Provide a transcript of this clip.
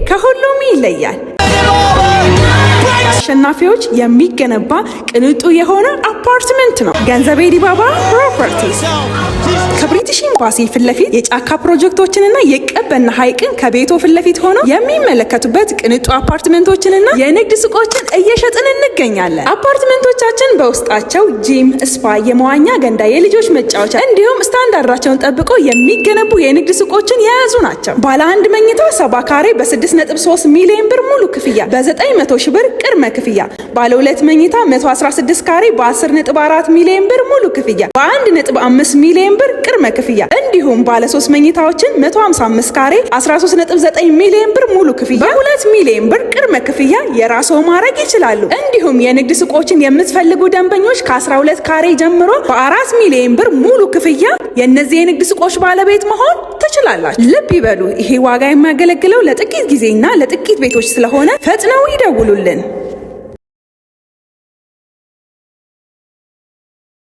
ከሁሉም ይለያል። አሸናፊዎች የሚገነባ ቅንጡ የሆነ አፓርትመንት ነው። ገንዘቤ ዲባባ ፕሮፐርቲስ ከብሪቲሽ ኤምባሲ ፊት ለፊት የጫካ ፕሮጀክቶችንና የቀበና ሐይቅን ከቤቶ ፊት ለፊት ሆነው የሚመለከቱበት ቅንጡ አፓርትመንቶችንና የንግድ ሱቆችን እየሸጥን እንገኛለን። አፓርትመንቶቻችን በውስጣቸው ጂም፣ ስፓ፣ የመዋኛ ገንዳ፣ የልጆች መጫወቻ እንዲሁም ስታንዳርዳቸውን ጠብቆ የሚገነቡ የንግድ ሱቆችን የያዙ ናቸው። ባለ አንድ መኝታ 70 ካሬ በ6.3 ሚሊዮን ብር ሙሉ ክፍያ በ900 ሺህ ብር ቅድመ ክፍያ፣ ባለ 2 መኝታ 116 ካሬ በ10.4 ሚሊዮን ብር ሙሉ ክፍያ በ1.5 ሚሊዮን ብር ቅድመ ክፍያ እንዲሁም ባለ 3 መኝታዎችን 155 ካሬ 13.9 ሚሊዮን ብር ሙሉ ክፍያ በ2 ሚሊዮን ብር ቅድመ ክፍያ የራስዎ ማድረግ ይችላሉ። እንዲሁም የንግድ ሱቆችን የምትፈልጉ ደንበኞች ከ12 ካሬ ጀምሮ በ4 ሚሊዮን ብር ሙሉ ክፍያ የእነዚህ የንግድ ሱቆች ባለቤት መሆን ትችላላችሁ። ልብ ይበሉ፣ ይሄ ዋጋ የሚያገለግለው ለጥቂት ጊዜና ለጥቂት ቤቶች ስለሆነ ፈጥነው ይደውሉልን።